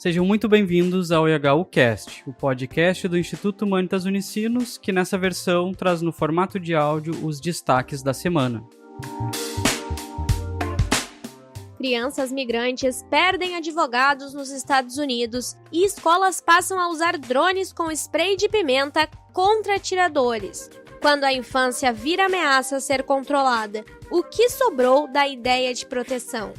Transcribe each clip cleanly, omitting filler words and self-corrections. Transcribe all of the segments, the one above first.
Sejam muito bem-vindos ao IHUcast, o podcast do Instituto Humanitas Unicinos, que nessa versão traz no formato de áudio os destaques da semana. Crianças migrantes perdem advogados nos Estados Unidos e escolas passam a usar drones com spray de pimenta contra atiradores. Quando a infância vira ameaça a ser controlada, o que sobrou da ideia de proteção?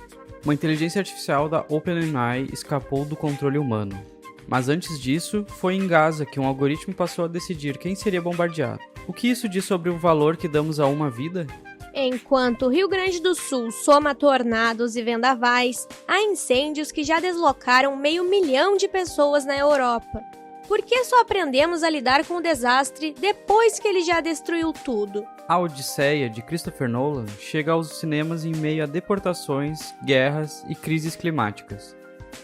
Uma inteligência artificial da OpenAI escapou do controle humano. Mas antes disso, foi em Gaza que um algoritmo passou a decidir quem seria bombardeado. O que isso diz sobre o valor que damos a uma vida? Enquanto o Rio Grande do Sul soma tornados e vendavais, há incêndios que já deslocaram 500 mil de pessoas na Europa. Por que só aprendemos a lidar com o desastre depois que ele já destruiu tudo? A Odisseia, de Christopher Nolan, chega aos cinemas em meio a deportações, guerras e crises climáticas.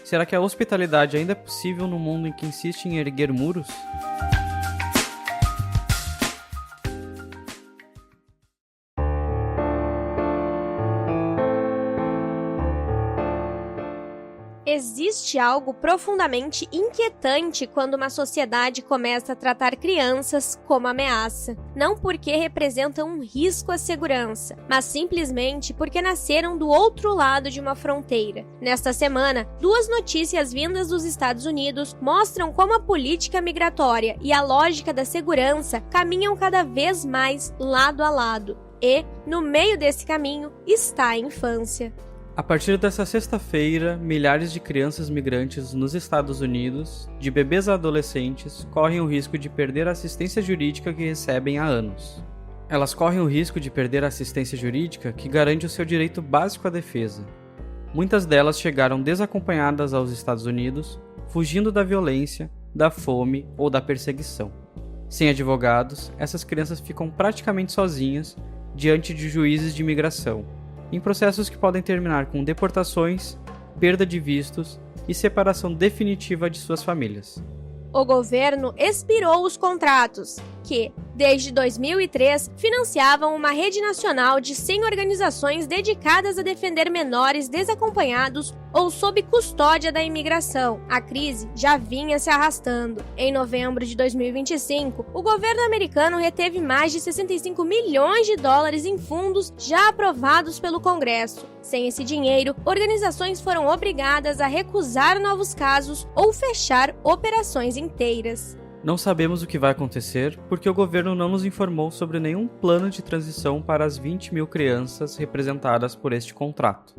Será que a hospitalidade ainda é possível no mundo em que insiste em erguer muros? Existe algo profundamente inquietante quando uma sociedade começa a tratar crianças como ameaça. Não porque representam um risco à segurança, mas simplesmente porque nasceram do outro lado de uma fronteira. Nesta semana, 2 notícias vindas dos Estados Unidos mostram como a política migratória e a lógica da segurança caminham cada vez mais lado a lado. E, no meio desse caminho, está a infância. A partir dessa sexta-feira, milhares de crianças migrantes nos Estados Unidos, de bebês a adolescentes, correm o risco de perder a assistência jurídica que recebem há anos. Elas correm o risco de perder a assistência jurídica que garante o seu direito básico à defesa. Muitas delas chegaram desacompanhadas aos Estados Unidos, fugindo da violência, da fome ou da perseguição. Sem advogados, essas crianças ficam praticamente sozinhas diante de juízes de imigração, em processos que podem terminar com deportações, perda de vistos e separação definitiva de suas famílias. O governo expirou os contratos, que, desde 2003, financiavam uma rede nacional de 100 organizações dedicadas a defender menores desacompanhados ou sob custódia da imigração. A crise já vinha se arrastando. Em novembro de 2025, o governo americano reteve mais de 65 milhões de dólares em fundos já aprovados pelo Congresso. Sem esse dinheiro, organizações foram obrigadas a recusar novos casos ou fechar operações inteiras. Não sabemos o que vai acontecer porque o governo não nos informou sobre nenhum plano de transição para as 20 mil crianças representadas por este contrato,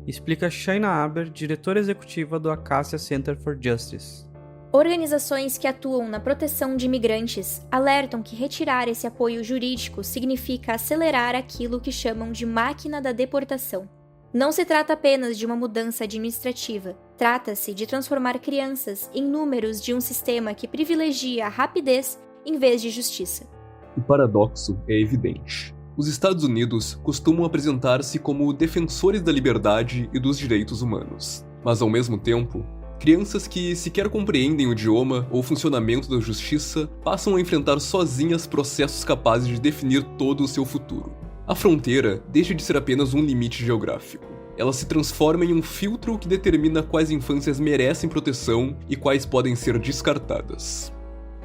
explica Shaina Aber, diretora executiva do Acacia Center for Justice. Organizações que atuam na proteção de imigrantes alertam que retirar esse apoio jurídico significa acelerar aquilo que chamam de máquina da deportação. Não se trata apenas de uma mudança administrativa, trata-se de transformar crianças em números de um sistema que privilegia a rapidez em vez de justiça. O paradoxo é evidente. Os Estados Unidos costumam apresentar-se como defensores da liberdade e dos direitos humanos, mas ao mesmo tempo, crianças que sequer compreendem o idioma ou o funcionamento da justiça passam a enfrentar sozinhas processos capazes de definir todo o seu futuro. A fronteira deixa de ser apenas um limite geográfico. Ela se transforma em um filtro que determina quais infâncias merecem proteção e quais podem ser descartadas.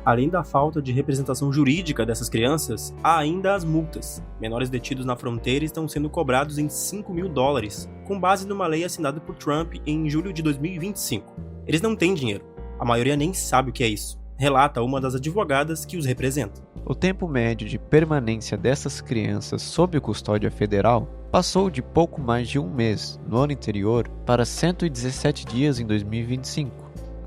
Além da falta de representação jurídica dessas crianças, há ainda as multas. Menores detidos na fronteira estão sendo cobrados em $5 mil, com base numa lei assinada por Trump em julho de 2025. Eles não têm dinheiro. A maioria nem sabe o que é isso, relata uma das advogadas que os representa. O tempo médio de permanência dessas crianças sob custódia federal passou de pouco mais de um mês no ano anterior para 117 dias em 2025,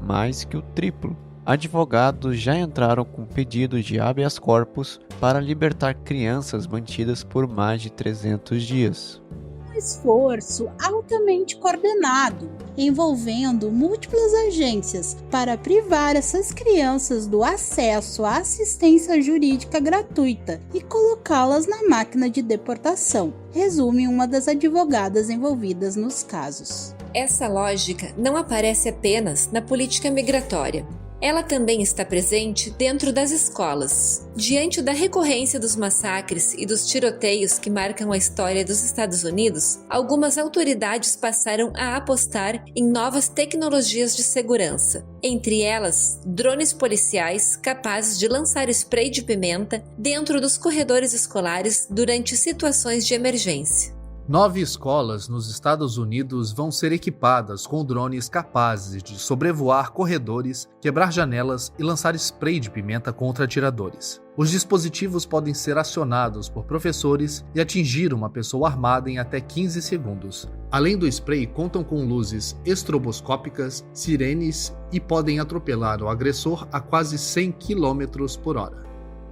mais que o triplo. Advogados já entraram com pedidos de habeas corpus para libertar crianças mantidas por mais de 300 dias. Esforço altamente coordenado, envolvendo múltiplas agências para privar essas crianças do acesso à assistência jurídica gratuita e colocá-las na máquina de deportação, resume uma das advogadas envolvidas nos casos. Essa lógica não aparece apenas na política migratória. ela também está presente dentro das escolas. Diante da recorrência dos massacres e dos tiroteios que marcam a história dos Estados Unidos, algumas autoridades passaram a apostar em novas tecnologias de segurança. Entre elas, drones policiais capazes de lançar spray de pimenta dentro dos corredores escolares durante situações de emergência. 9 escolas nos Estados Unidos vão ser equipadas com drones capazes de sobrevoar corredores, quebrar janelas e lançar spray de pimenta contra atiradores. Os dispositivos podem ser acionados por professores e atingir uma pessoa armada em até 15 segundos. Além do spray, contam com luzes estroboscópicas, sirenes e podem atropelar o agressor a quase 100 km por hora.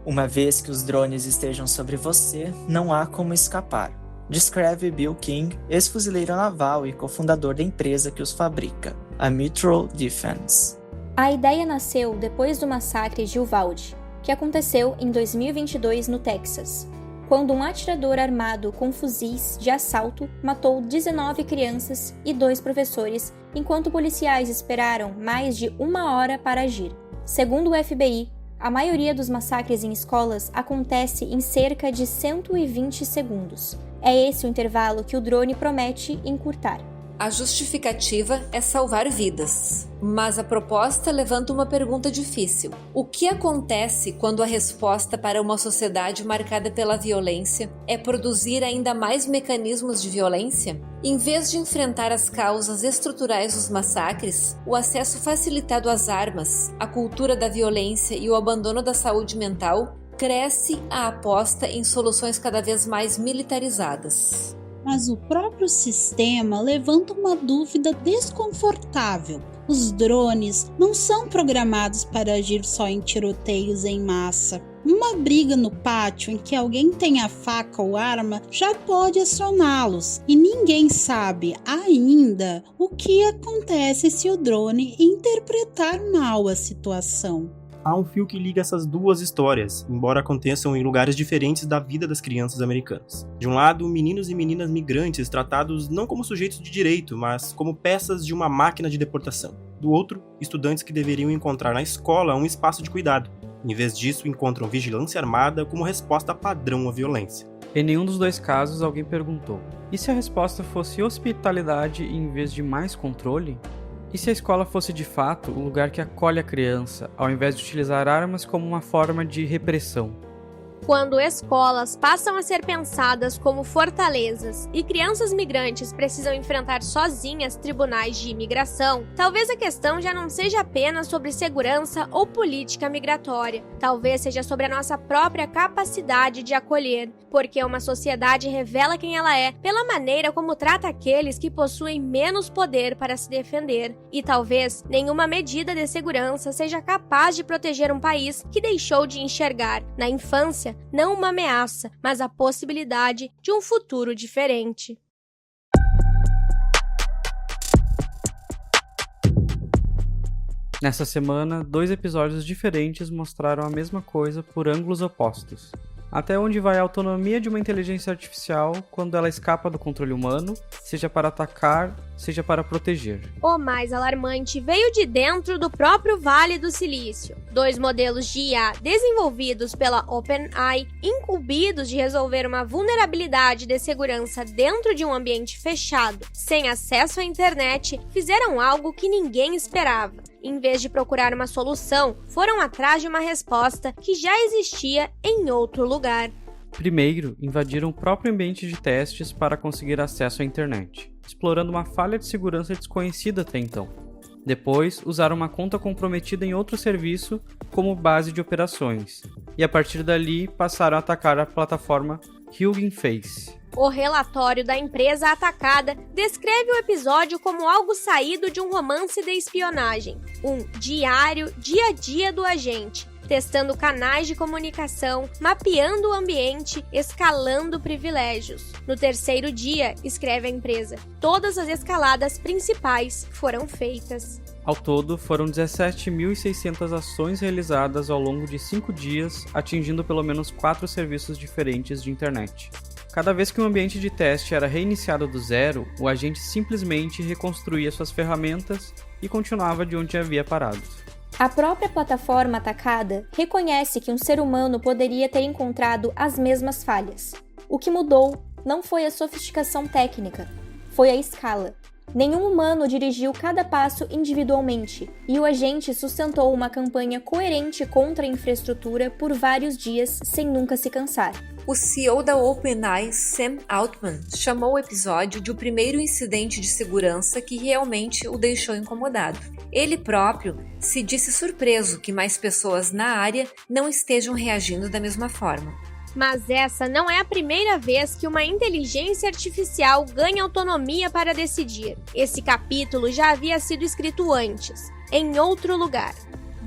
Uma vez que os drones estejam sobre você, não há como escapar. Descreve Bill King, ex-fuzileiro naval e cofundador da empresa que os fabrica, a Mitchell Defense. A ideia nasceu depois do massacre de Uvalde, que aconteceu em 2022 no Texas, quando um atirador armado com fuzis de assalto matou 19 crianças e 2 professores, enquanto policiais esperaram mais de 1 hora para agir. Segundo o FBI, a maioria dos massacres em escolas acontece em cerca de 120 segundos. É esse o intervalo que o drone promete encurtar. A justificativa é salvar vidas, mas a proposta levanta uma pergunta difícil. O que acontece quando a resposta para uma sociedade marcada pela violência é produzir ainda mais mecanismos de violência? Em vez de enfrentar as causas estruturais dos massacres, o acesso facilitado às armas, a cultura da violência e o abandono da saúde mental, cresce a aposta em soluções cada vez mais militarizadas. Mas o próprio sistema levanta uma dúvida desconfortável. Os drones não são programados para agir só em tiroteios em massa. Uma briga no pátio em que alguém tem a faca ou arma já pode acioná-los, e ninguém sabe ainda o que acontece se o drone interpretar mal a situação. Há um fio que liga essas duas histórias, embora aconteçam em lugares diferentes da vida das crianças americanas. De um lado, meninos e meninas migrantes tratados não como sujeitos de direito, mas como peças de uma máquina de deportação. Do outro, estudantes que deveriam encontrar na escola um espaço de cuidado. Em vez disso, encontram vigilância armada como resposta padrão à violência. Em nenhum dos 2 casos, alguém perguntou: e se a resposta fosse hospitalidade em vez de mais controle? E se a escola fosse de fato o lugar que acolhe a criança, ao invés de utilizar armas como uma forma de repressão? Quando escolas passam a ser pensadas como fortalezas e crianças migrantes precisam enfrentar sozinhas tribunais de imigração, talvez a questão já não seja apenas sobre segurança ou política migratória. Talvez seja sobre a nossa própria capacidade de acolher, porque uma sociedade revela quem ela é pela maneira como trata aqueles que possuem menos poder para se defender. E talvez nenhuma medida de segurança seja capaz de proteger um país que deixou de enxergar, na infância, não uma ameaça, mas a possibilidade de um futuro diferente. Nessa semana, 2 episódios diferentes mostraram a mesma coisa por ângulos opostos. Até onde vai a autonomia de uma inteligência artificial quando ela escapa do controle humano, seja para atacar, seja para proteger. O mais alarmante veio de dentro do próprio Vale do Silício. 2 modelos de IA desenvolvidos pela OpenAI, incumbidos de resolver uma vulnerabilidade de segurança dentro de um ambiente fechado, sem acesso à internet, fizeram algo que ninguém esperava. Em vez de procurar uma solução, foram atrás de uma resposta que já existia em outro lugar. Primeiro, invadiram o próprio ambiente de testes para conseguir acesso à internet, explorando uma falha de segurança desconhecida até então. Depois, usaram uma conta comprometida em outro serviço como base de operações, e a partir dali passaram a atacar a plataforma Hugging Face. O relatório da empresa atacada descreve o episódio como algo saído de um romance de espionagem, um diário dia a dia do agente, testando canais de comunicação, mapeando o ambiente, escalando privilégios. No 3º dia, escreve a empresa, todas as escaladas principais foram feitas. Ao todo, foram 17.600 ações realizadas ao longo de 5 dias, atingindo pelo menos 4 serviços diferentes de internet. Cada vez que um ambiente de teste era reiniciado do zero, o agente simplesmente reconstruía suas ferramentas e continuava de onde havia parado. A própria plataforma atacada reconhece que um ser humano poderia ter encontrado as mesmas falhas. O que mudou não foi a sofisticação técnica, foi a escala. Nenhum humano dirigiu cada passo individualmente, e o agente sustentou uma campanha coerente contra a infraestrutura por vários dias sem nunca se cansar. O CEO da OpenAI, Sam Altman, chamou o episódio de o primeiro incidente de segurança que realmente o deixou incomodado. Ele próprio se disse surpreso que mais pessoas na área não estejam reagindo da mesma forma. Mas essa não é a primeira vez que uma inteligência artificial ganha autonomia para decidir. Esse capítulo já havia sido escrito antes, em outro lugar,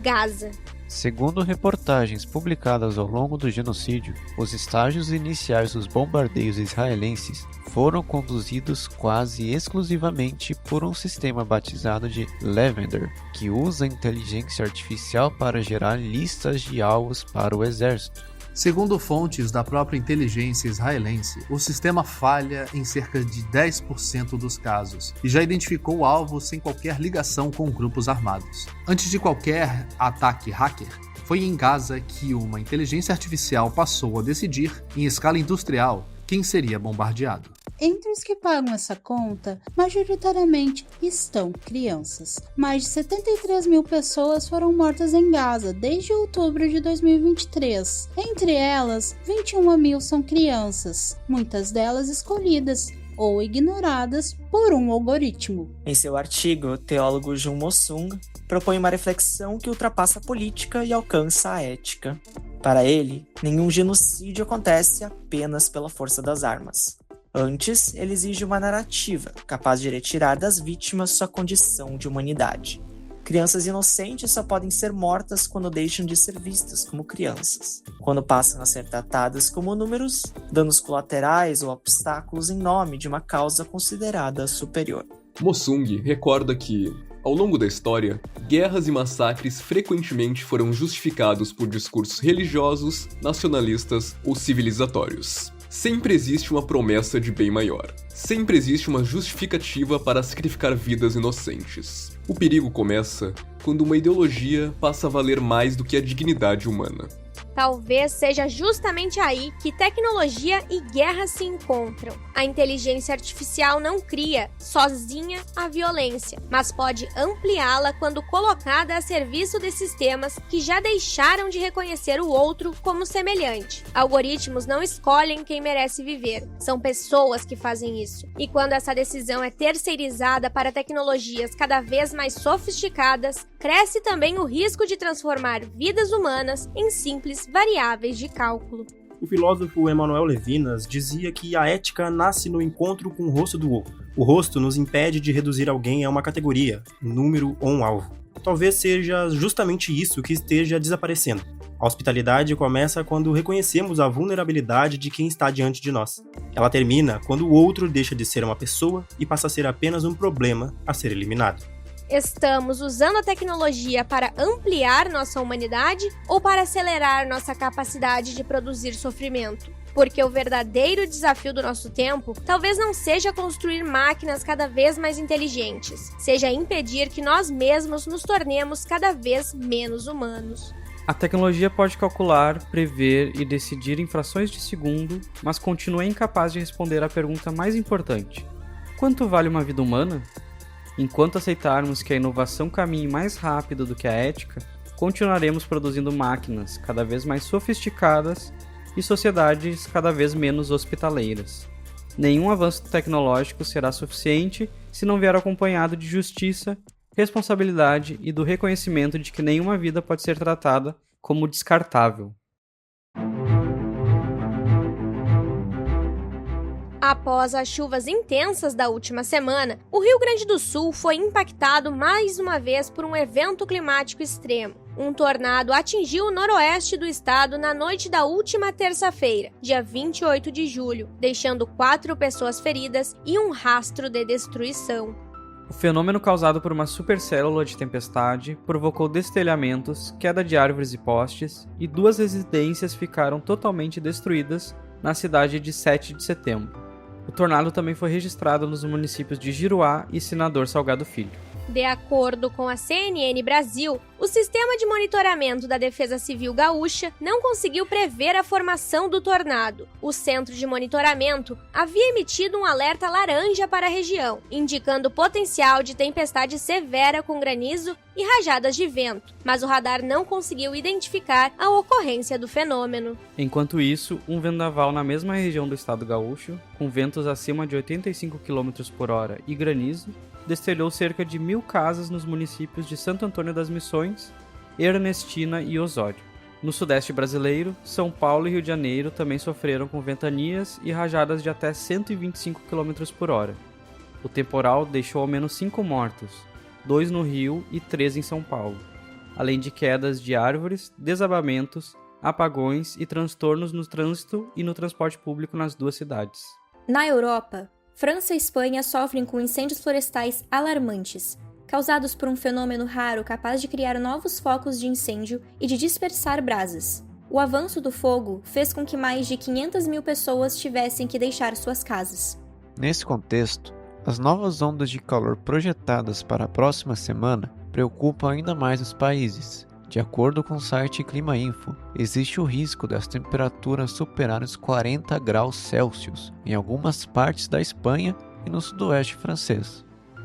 Gaza. Segundo reportagens publicadas ao longo do genocídio, os estágios iniciais dos bombardeios israelenses foram conduzidos quase exclusivamente por um sistema batizado de Lavender, que usa inteligência artificial para gerar listas de alvos para o exército. Segundo fontes da própria inteligência israelense, o sistema falha em cerca de 10% dos casos e já identificou alvos sem qualquer ligação com grupos armados. Antes de qualquer ataque hacker, foi em Gaza que uma inteligência artificial passou a decidir, em escala industrial, quem seria bombardeado. Entre os que pagam essa conta, majoritariamente estão crianças. Mais de 73 mil pessoas foram mortas em Gaza desde outubro de 2023. Entre elas, 21 mil são crianças, muitas delas escolhidas ou ignoradas por um algoritmo. Em seu artigo, o teólogo Jun Mo-sung propõe uma reflexão que ultrapassa a política e alcança a ética. Para ele, nenhum genocídio acontece apenas pela força das armas. Antes, ele exige uma narrativa capaz de retirar das vítimas sua condição de humanidade. Crianças inocentes só podem ser mortas quando deixam de ser vistas como crianças, quando passam a ser tratadas como números, danos colaterais ou obstáculos em nome de uma causa considerada superior. Mo-sung recorda que, ao longo da história, guerras e massacres frequentemente foram justificados por discursos religiosos, nacionalistas ou civilizatórios. Sempre existe uma promessa de bem maior. Sempre existe uma justificativa para sacrificar vidas inocentes. O perigo começa quando uma ideologia passa a valer mais do que a dignidade humana. Talvez seja justamente aí que tecnologia e guerra se encontram. A inteligência artificial não cria, sozinha, a violência, mas pode ampliá-la quando colocada a serviço de sistemas que já deixaram de reconhecer o outro como semelhante. Algoritmos não escolhem quem merece viver, são pessoas que fazem isso. E quando essa decisão é terceirizada para tecnologias cada vez mais sofisticadas, cresce também o risco de transformar vidas humanas em simples variáveis de cálculo. O filósofo Emmanuel Levinas dizia que a ética nasce no encontro com o rosto do outro. O rosto nos impede de reduzir alguém a uma categoria, um número ou um alvo. Talvez seja justamente isso que esteja desaparecendo. A hospitalidade começa quando reconhecemos a vulnerabilidade de quem está diante de nós. Ela termina quando o outro deixa de ser uma pessoa e passa a ser apenas um problema a ser eliminado. Estamos usando a tecnologia para ampliar nossa humanidade ou para acelerar nossa capacidade de produzir sofrimento? Porque o verdadeiro desafio do nosso tempo talvez não seja construir máquinas cada vez mais inteligentes, seja impedir que nós mesmos nos tornemos cada vez menos humanos. A tecnologia pode calcular, prever e decidir em frações de segundo, mas continua incapaz de responder à pergunta mais importante: quanto vale uma vida humana? Enquanto aceitarmos que a inovação caminhe mais rápido do que a ética, continuaremos produzindo máquinas cada vez mais sofisticadas e sociedades cada vez menos hospitaleiras. Nenhum avanço tecnológico será suficiente se não vier acompanhado de justiça, responsabilidade e do reconhecimento de que nenhuma vida pode ser tratada como descartável. Após as chuvas intensas da última semana, o Rio Grande do Sul foi impactado mais uma vez por um evento climático extremo. Um tornado atingiu o noroeste do estado na noite da última terça-feira, dia 28 de julho, deixando 4 pessoas feridas e um rastro de destruição. O fenômeno causado por uma supercélula de tempestade provocou destelhamentos, queda de árvores e postes, e 2 residências ficaram totalmente destruídas na cidade de 7 de setembro. O tornado também foi registrado nos municípios de Giruá e Senador Salgado Filho. De acordo com a CNN Brasil, o sistema de monitoramento da Defesa Civil Gaúcha não conseguiu prever a formação do tornado. O centro de monitoramento havia emitido um alerta laranja para a região, indicando potencial de tempestade severa com granizo e rajadas de vento, mas o radar não conseguiu identificar a ocorrência do fenômeno. Enquanto isso, um vendaval na mesma região do estado gaúcho, com ventos acima de 85 km por hora e granizo, destelhou cerca de 1.000 casas nos municípios de Santo Antônio das Missões, Ernestina e Osório. No sudeste brasileiro, São Paulo e Rio de Janeiro também sofreram com ventanias e rajadas de até 125 km por hora. O temporal deixou ao menos 5 mortos, 2 no Rio e 3 em São Paulo, além de quedas de árvores, desabamentos, apagões e transtornos no trânsito e no transporte público nas duas cidades. Na Europa, França e Espanha sofrem com incêndios florestais alarmantes, causados por um fenômeno raro capaz de criar novos focos de incêndio e de dispersar brasas. O avanço do fogo fez com que mais de 500 mil pessoas tivessem que deixar suas casas. Nesse contexto, as novas ondas de calor projetadas para a próxima semana preocupam ainda mais os países. De acordo com o site Clima Info, existe o risco das temperaturas superarem os 40 graus Celsius em algumas partes da Espanha e no sudoeste francês.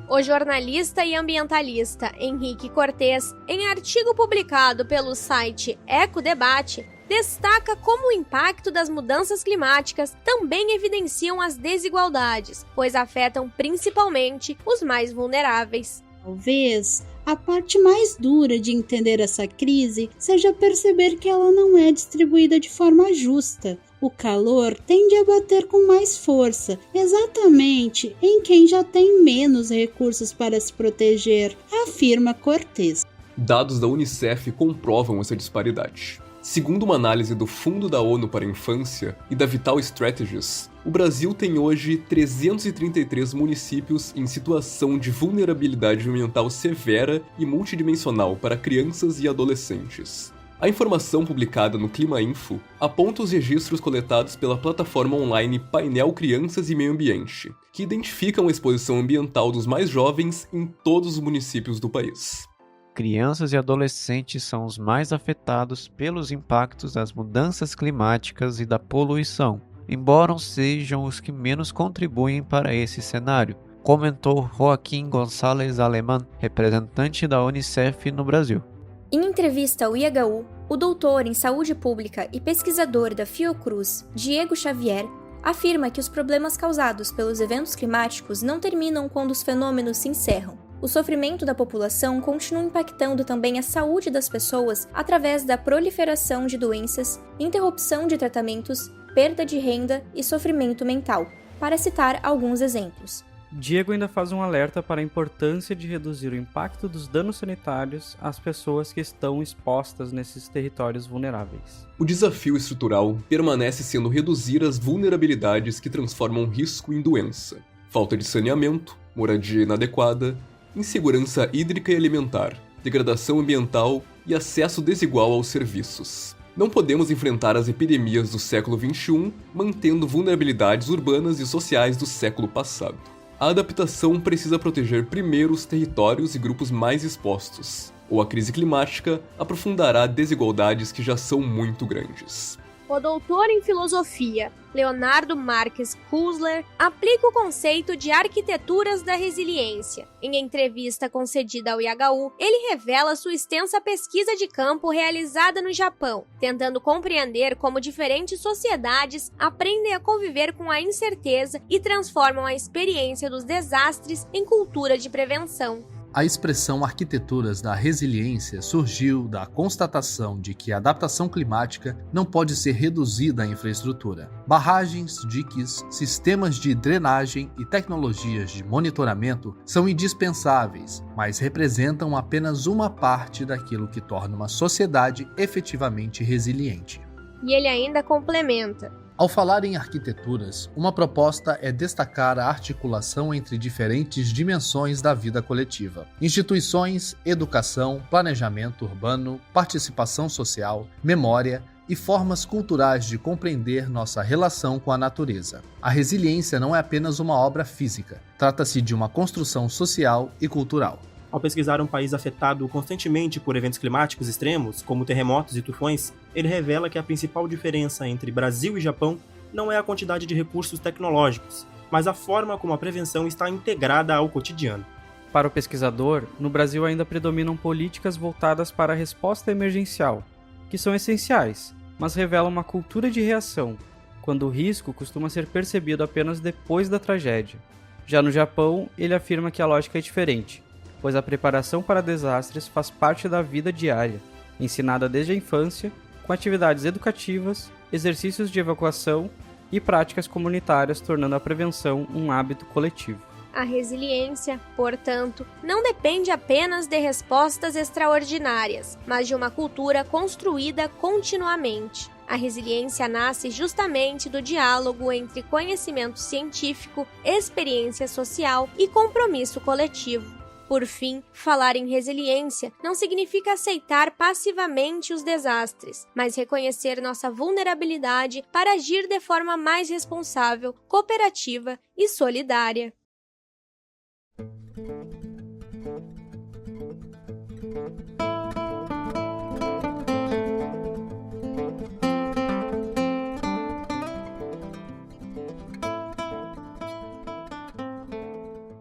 O jornalista e ambientalista Henrique Cortes, em artigo publicado pelo site Ecodebate, destaca como o impacto das mudanças climáticas também evidenciam as desigualdades, pois afetam principalmente os mais vulneráveis. Talvez a parte mais dura de entender essa crise seja perceber que ela não é distribuída de forma justa. O calor tende a bater com mais força, exatamente em quem já tem menos recursos para se proteger, afirma Cortes. Dados da Unicef comprovam essa disparidade. Segundo uma análise do Fundo da ONU para a Infância e da Vital Strategies, o Brasil tem hoje 333 municípios em situação de vulnerabilidade ambiental severa e multidimensional para crianças e adolescentes. A informação publicada no Clima Info aponta os registros coletados pela plataforma online Painel Crianças e Meio Ambiente, que identificam a exposição ambiental dos mais jovens em todos os municípios do país. Crianças e adolescentes são os mais afetados pelos impactos das mudanças climáticas e da poluição, embora sejam os que menos contribuem para esse cenário, comentou Joaquim Gonçalves Alemán, representante da Unicef no Brasil. Em entrevista ao IHU, o doutor em saúde pública e pesquisador da Fiocruz, Diego Xavier, afirma que os problemas causados pelos eventos climáticos não terminam quando os fenômenos se encerram. O sofrimento da população continua impactando também a saúde das pessoas através da proliferação de doenças, interrupção de tratamentos, perda de renda e sofrimento mental, para citar alguns exemplos. Diego ainda faz um alerta para a importância de reduzir o impacto dos danos sanitários às pessoas que estão expostas nesses territórios vulneráveis. O desafio estrutural permanece sendo reduzir as vulnerabilidades que transformam risco em doença. Falta de saneamento, moradia inadequada, insegurança hídrica e alimentar, degradação ambiental e acesso desigual aos serviços. Não podemos enfrentar as epidemias do século XXI mantendo vulnerabilidades urbanas e sociais do século passado. A adaptação precisa proteger primeiro os territórios e grupos mais expostos, ou a crise climática aprofundará desigualdades que já são muito grandes. O doutor em filosofia, Leonardo Marques Kusler, aplica o conceito de arquiteturas da resiliência. Em entrevista concedida ao IHU, ele revela sua extensa pesquisa de campo realizada no Japão, tentando compreender como diferentes sociedades aprendem a conviver com a incerteza e transformam a experiência dos desastres em cultura de prevenção. A expressão arquiteturas da resiliência surgiu da constatação de que a adaptação climática não pode ser reduzida à infraestrutura. Barragens, diques, sistemas de drenagem e tecnologias de monitoramento são indispensáveis, mas representam apenas uma parte daquilo que torna uma sociedade efetivamente resiliente. E ele ainda complementa. Ao falar em arquiteturas, uma proposta é destacar a articulação entre diferentes dimensões da vida coletiva: instituições, educação, planejamento urbano, participação social, memória e formas culturais de compreender nossa relação com a natureza. A resiliência não é apenas uma obra física, trata-se de uma construção social e cultural. Ao pesquisar um país afetado constantemente por eventos climáticos extremos, como terremotos e tufões, ele revela que a principal diferença entre Brasil e Japão não é a quantidade de recursos tecnológicos, mas a forma como a prevenção está integrada ao cotidiano. Para o pesquisador, no Brasil ainda predominam políticas voltadas para a resposta emergencial, que são essenciais, mas revelam uma cultura de reação, quando o risco costuma ser percebido apenas depois da tragédia. Já no Japão, ele afirma que a lógica é diferente, pois a preparação para desastres faz parte da vida diária, ensinada desde a infância, com atividades educativas, exercícios de evacuação e práticas comunitárias, tornando a prevenção um hábito coletivo. A resiliência, portanto, não depende apenas de respostas extraordinárias, mas de uma cultura construída continuamente. A resiliência nasce justamente do diálogo entre conhecimento científico, experiência social e compromisso coletivo. Por fim, falar em resiliência não significa aceitar passivamente os desastres, mas reconhecer nossa vulnerabilidade para agir de forma mais responsável, cooperativa e solidária.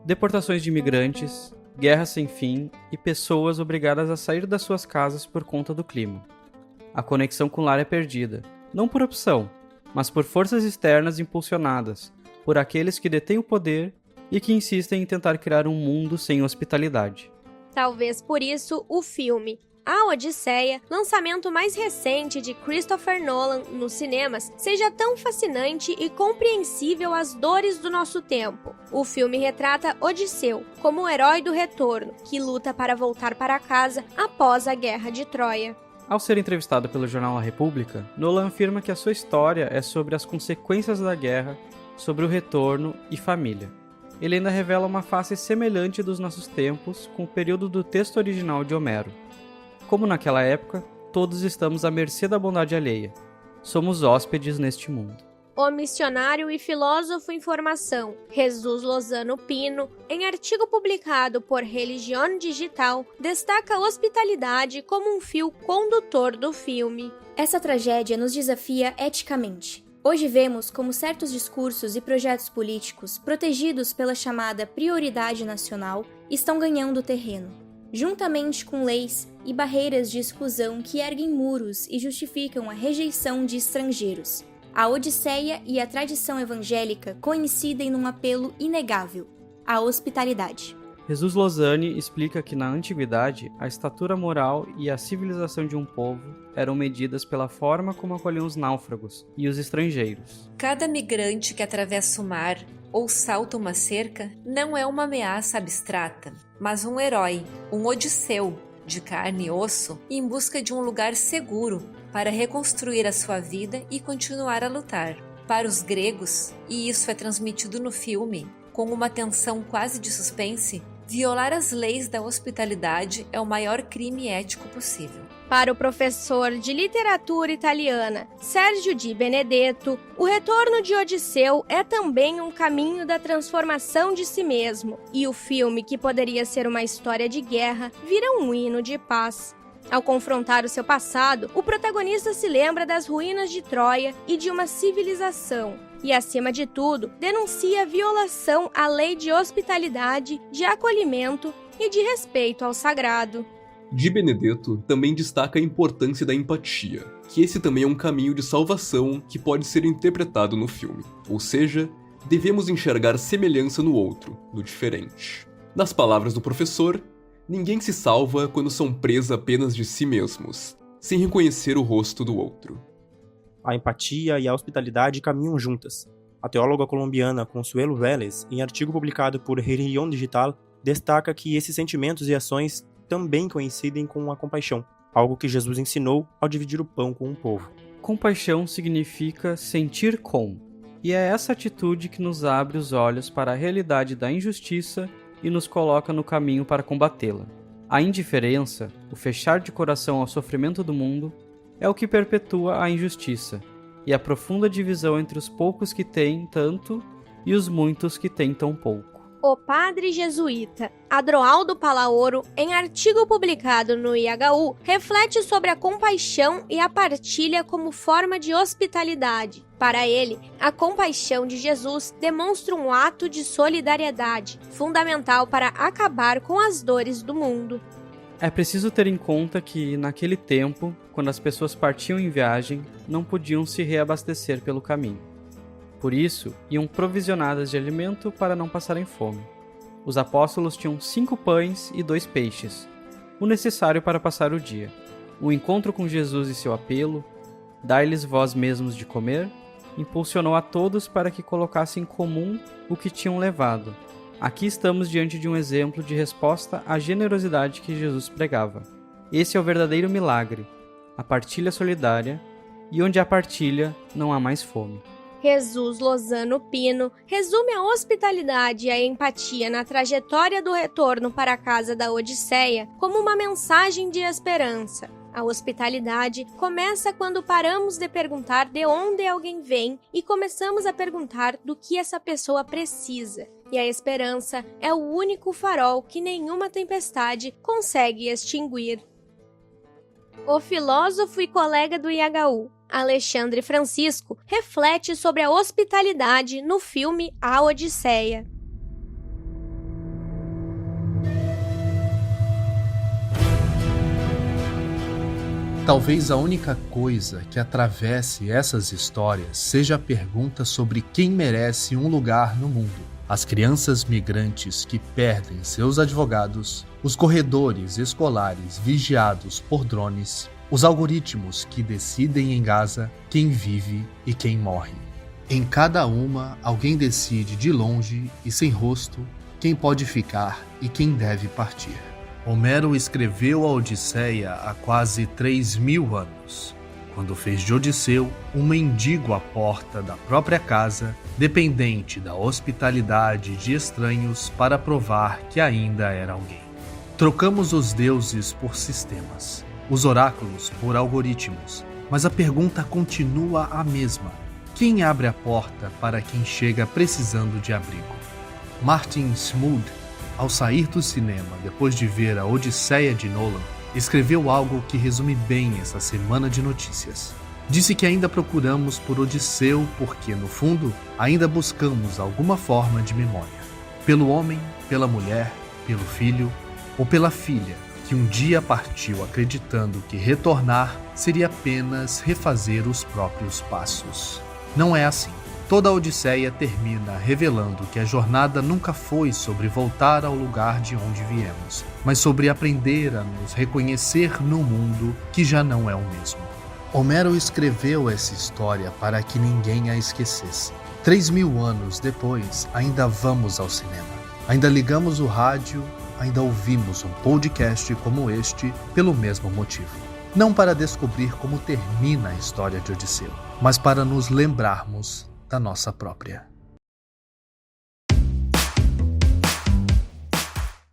Deportações de imigrantes, guerra sem fim e pessoas obrigadas a sair das suas casas por conta do clima. A conexão com o lar é perdida, não por opção, mas por forças externas impulsionadas por aqueles que detêm o poder e que insistem em tentar criar um mundo sem hospitalidade. Talvez por isso o filme A Odisseia, lançamento mais recente de Christopher Nolan nos cinemas, seja tão fascinante e compreensível às dores do nosso tempo. O filme retrata Odisseu como o herói do retorno, que luta para voltar para casa após a Guerra de Troia. Ao ser entrevistado pelo jornal A República, Nolan afirma que a sua história é sobre as consequências da guerra, sobre o retorno e família. Ele ainda revela uma face semelhante dos nossos tempos com o período do texto original de Homero. Como naquela época, todos estamos à mercê da bondade alheia. Somos hóspedes neste mundo. O missionário e filósofo em formação, Jesus Lozano Pino, em artigo publicado por Religião Digital, destaca a hospitalidade como um fio condutor do filme. Essa tragédia nos desafia eticamente. Hoje vemos como certos discursos e projetos políticos, protegidos pela chamada prioridade nacional, estão ganhando terreno, juntamente com leis e barreiras de exclusão que erguem muros e justificam a rejeição de estrangeiros. A Odisseia e a tradição evangélica coincidem num apelo inegável: a hospitalidade. Jesus Lozani explica que na antiguidade, a estatura moral e a civilização de um povo eram medidas pela forma como acolhiam os náufragos e os estrangeiros. Cada migrante que atravessa o mar ou salta uma cerca não é uma ameaça abstrata, mas um herói, um Odisseu, de carne e osso, em busca de um lugar seguro para reconstruir a sua vida e continuar a lutar. Para os gregos, e isso é transmitido no filme, com uma tensão quase de suspense, violar as leis da hospitalidade é o maior crime ético possível. Para o professor de literatura italiana Sergio Di Benedetto, o retorno de Odisseu é também um caminho da transformação de si mesmo, e o filme, que poderia ser uma história de guerra, vira um hino de paz. Ao confrontar o seu passado, o protagonista se lembra das ruínas de Troia e de uma civilização, e, acima de tudo, denuncia a violação à lei de hospitalidade, de acolhimento e de respeito ao sagrado. Di Benedetto também destaca a importância da empatia, que esse também é um caminho de salvação que pode ser interpretado no filme. Ou seja, devemos enxergar semelhança no outro, no diferente. Nas palavras do professor, ninguém se salva quando são presa apenas de si mesmos, sem reconhecer o rosto do outro. A empatia e a hospitalidade caminham juntas. A teóloga colombiana Consuelo Vélez, em artigo publicado por Religião Digital, destaca que esses sentimentos e ações também coincidem com a compaixão, algo que Jesus ensinou ao dividir o pão com o povo. Compaixão significa sentir com, e é essa atitude que nos abre os olhos para a realidade da injustiça e nos coloca no caminho para combatê-la. A indiferença, o fechar de coração ao sofrimento do mundo, é o que perpetua a injustiça e a profunda divisão entre os poucos que têm tanto e os muitos que têm tão pouco. O padre jesuíta Adroaldo Palaoro, em artigo publicado no IHU, reflete sobre a compaixão e a partilha como forma de hospitalidade. Para ele, a compaixão de Jesus demonstra um ato de solidariedade, fundamental para acabar com as dores do mundo. É preciso ter em conta que, naquele tempo, quando as pessoas partiam em viagem, não podiam se reabastecer pelo caminho. Por isso, iam provisionadas de alimento para não passarem fome. Os apóstolos tinham 5 pães e 2 peixes, o necessário para passar o dia. O encontro com Jesus e seu apelo, dai-lhes vós mesmos de comer, impulsionou a todos para que colocassem em comum o que tinham levado. Aqui estamos diante de um exemplo de resposta à generosidade que Jesus pregava. Esse é o verdadeiro milagre, a partilha solidária, e onde há partilha, não há mais fome. Jesus Lozano Pino resume a hospitalidade e a empatia na trajetória do retorno para a casa da Odisseia como uma mensagem de esperança. A hospitalidade começa quando paramos de perguntar de onde alguém vem e começamos a perguntar do que essa pessoa precisa. E a esperança é o único farol que nenhuma tempestade consegue extinguir. O filósofo e colega do IHU, Alexandre Francisco, reflete sobre a hospitalidade no filme A Odisseia. Talvez a única coisa que atravesse essas histórias seja a pergunta sobre quem merece um lugar no mundo. As crianças migrantes que perdem seus advogados, os corredores escolares vigiados por drones, os algoritmos que decidem em Gaza quem vive e quem morre. Em cada uma, alguém decide de longe e sem rosto quem pode ficar e quem deve partir. Homero escreveu a Odisseia há quase 3.000 anos, quando fez de Odisseu um mendigo à porta da própria casa, dependente da hospitalidade de estranhos para provar que ainda era alguém. Trocamos os deuses por sistemas, os oráculos por algoritmos, mas a pergunta continua a mesma. Quem abre a porta para quem chega precisando de abrigo? Martin Smoot, ao sair do cinema depois de ver a Odisseia de Nolan, escreveu algo que resume bem essa semana de notícias. Disse que ainda procuramos por Odisseu porque, no fundo, ainda buscamos alguma forma de memória. Pelo homem, pela mulher, pelo filho ou pela filha, que um dia partiu acreditando que retornar seria apenas refazer os próprios passos. Não é assim. Toda a Odisseia termina revelando que a jornada nunca foi sobre voltar ao lugar de onde viemos, mas sobre aprender a nos reconhecer no mundo que já não é o mesmo. Homero escreveu essa história para que ninguém a esquecesse. 3.000 anos depois, ainda vamos ao cinema. Ainda ligamos o rádio, ainda ouvimos um podcast como este pelo mesmo motivo. Não para descobrir como termina a história de Odisseu, mas para nos lembrarmos da nossa própria.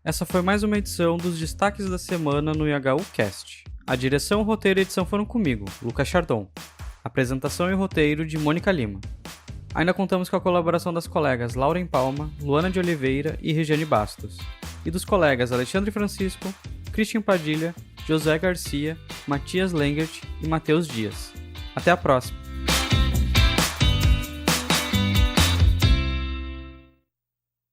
Essa foi mais uma edição dos destaques da semana no IHU Cast. A direção, roteiro e edição foram comigo, Lucas Chardon. Apresentação e roteiro de Mônica Lima. Ainda contamos com a colaboração das colegas Lauren Palma, Luana de Oliveira e Regiane Bastos, e dos colegas Alexandre Francisco, Christian Padilha, José Garcia, Matias Lengert e Matheus Dias. Até a próxima!